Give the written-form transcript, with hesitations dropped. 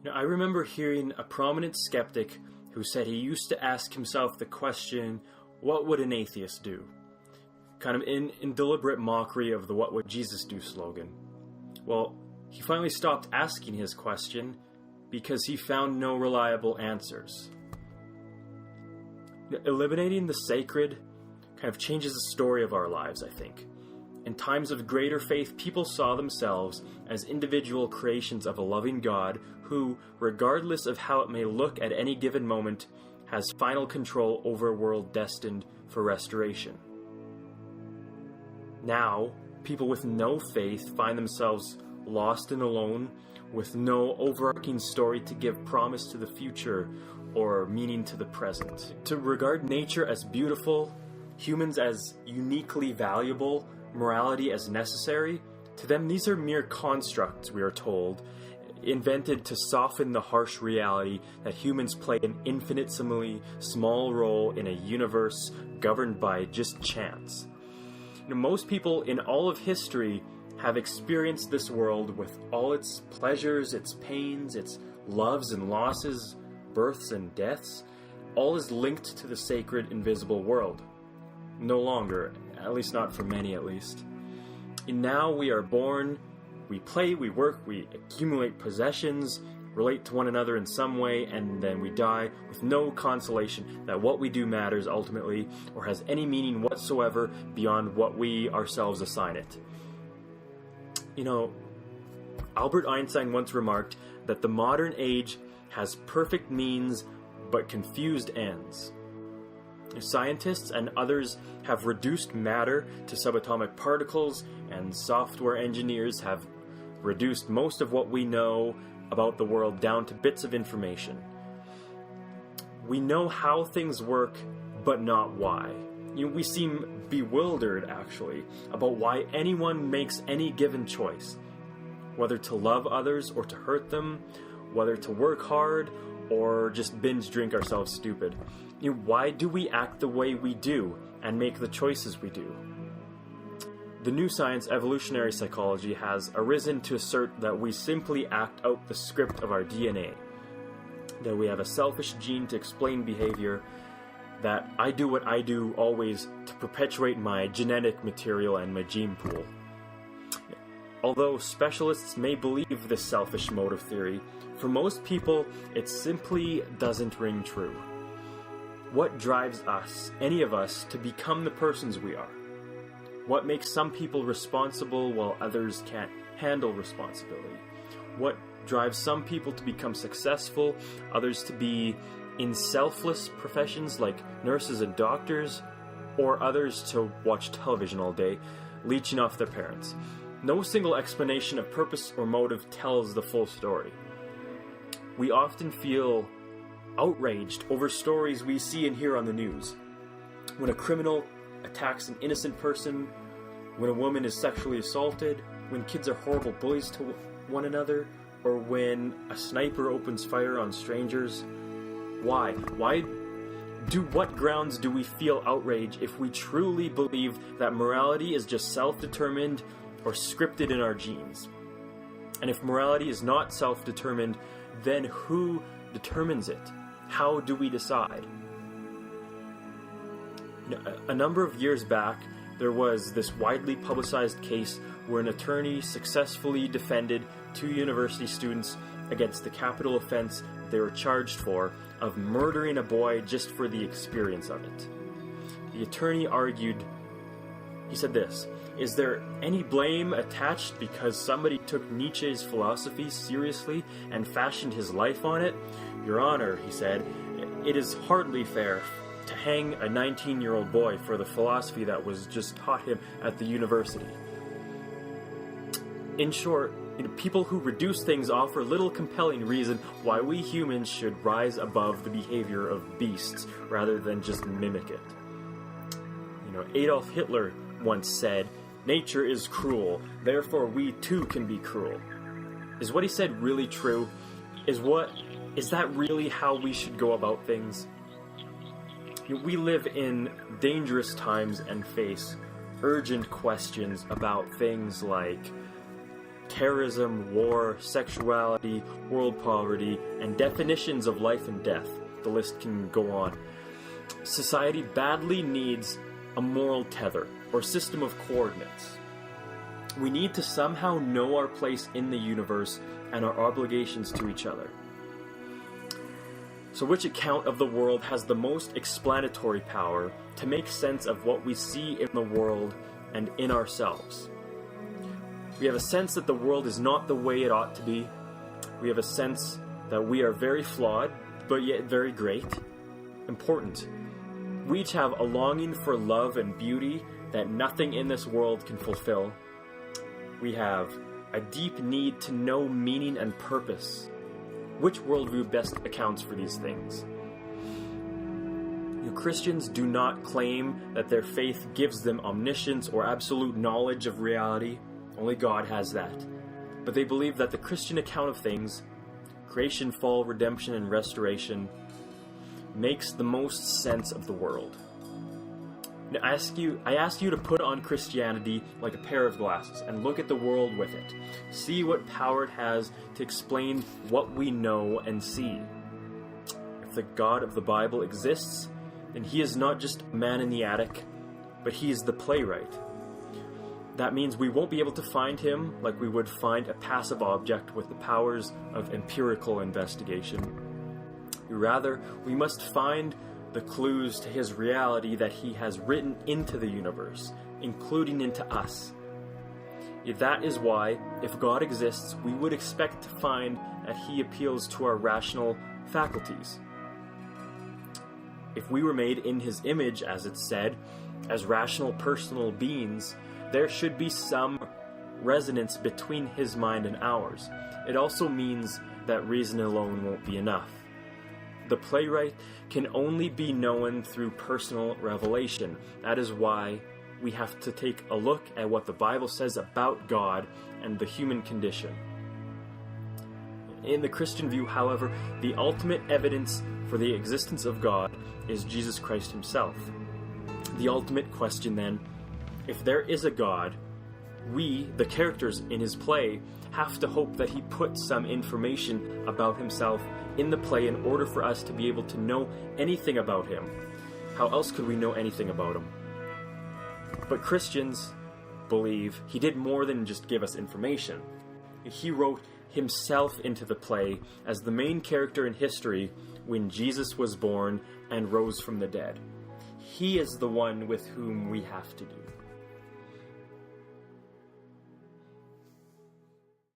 I remember hearing a prominent skeptic who said he used to ask himself the question, what would an atheist do? Kind of in deliberate mockery of the "What would Jesus do" slogan. Well, he finally stopped asking his question because he found no reliable answers. Eliminating the sacred kind of changes the story of our lives, I think. In times of greater faith, people saw themselves as individual creations of a loving God who, regardless of how it may look at any given moment, has final control over a world destined for restoration. Now, people with no faith find themselves lost and alone, with no overarching story to give promise to the future or meaning to the present. To regard nature as beautiful, humans as uniquely valuable, morality as necessary, to them these are mere constructs, we are told, invented to soften the harsh reality that humans play an infinitesimally small role in a universe governed by just chance. Most people in all of history have experienced this world with all its pleasures, its pains, its loves and losses, births and deaths. All is linked to the sacred, invisible world. No longer, at least not for many at least. And now we are born, we play, we work, we accumulate possessions, relate to one another in some way, and then we die with no consolation that what we do matters ultimately or has any meaning whatsoever beyond what we ourselves assign it. Albert Einstein once remarked that the modern age has perfect means but confused ends. Scientists and others have reduced matter to subatomic particles, and software engineers have reduced most of what we know about the world down to bits of information. We know how things work, but not why. We seem bewildered, actually, about why anyone makes any given choice. Whether to love others or to hurt them, whether to work hard or just binge drink ourselves stupid. Why do we act the way we do and make the choices we do? The new science, evolutionary psychology, has arisen to assert that we simply act out the script of our DNA, that we have a selfish gene to explain behavior, that I do what I do always to perpetuate my genetic material and my gene pool. Although specialists may believe this selfish motive theory, for most people it simply doesn't ring true. What drives us, any of us, to become the persons we are? What makes some people responsible while others can't handle responsibility? What drives some people to become successful, others to be in selfless professions like nurses and doctors, or others to watch television all day, leeching off their parents? No single explanation of purpose or motive tells the full story. We often feel outraged over stories we see and hear on the news. When a criminal attacks an innocent person, when a woman is sexually assaulted, when kids are horrible bullies to one another, or when a sniper opens fire on strangers. Why? What grounds do we feel outrage if we truly believe that morality is just self-determined or scripted in our genes? And if morality is not self-determined, then who determines it? How do we decide? A number of years back, there was this widely publicized case where an attorney successfully defended two university students against the capital offense they were charged for of murdering a boy just for the experience of it. The attorney argued, he said this, "Is there any blame attached because somebody took Nietzsche's philosophy seriously and fashioned his life on it? Your Honor," he said, "it is hardly fair to hang a 19-year-old boy for the philosophy that was just taught him at the university." In short, people who reduce things offer little compelling reason why we humans should rise above the behavior of beasts rather than just mimic it. Adolf Hitler once said, "Nature is cruel, therefore we too can be cruel." Is what he said really true? Is that really how we should go about things? We live in dangerous times and face urgent questions about things like terrorism, war, sexuality, world poverty, and definitions of life and death. The list can go on. Society badly needs a moral tether, or system of coordinates. We need to somehow know our place in the universe and our obligations to each other. So which account of the world has the most explanatory power to make sense of what we see in the world and in ourselves? We have a sense that the world is not the way it ought to be. We have a sense that we are very flawed, but yet very great, important. We each have a longing for love and beauty that nothing in this world can fulfill. We have a deep need to know meaning and purpose. Which worldview best accounts for these things? Christians do not claim that their faith gives them omniscience or absolute knowledge of reality. Only God has that. But they believe that the Christian account of things, creation, fall, redemption, and restoration, makes the most sense of the world. Now, I ask you to put on Christianity like a pair of glasses and look at the world with it. See what power it has to explain what we know and see. If the God of the Bible exists, then he is not just a man in the attic, but he is the playwright. That means we won't be able to find him like we would find a passive object with the powers of empirical investigation. Rather, we must find the clues to his reality that he has written into the universe, including into us. That is why, if God exists, we would expect to find that he appeals to our rational faculties. If we were made in his image, as it's said, as rational personal beings, there should be some resonance between his mind and ours. It also means that reason alone won't be enough. The playwright can only be known through personal revelation. That is why we have to take a look at what the Bible says about God and the human condition. In the Christian view, however, the ultimate evidence for the existence of God is Jesus Christ himself. The ultimate question then, if there is a God, we, the characters in his play, have to hope that he puts some information about himself in the play in order for us to be able to know anything about him. How else could we know anything about him? But Christians believe he did more than just give us information. He wrote himself into the play as the main character in history when Jesus was born and rose from the dead. He is the one with whom we have to do.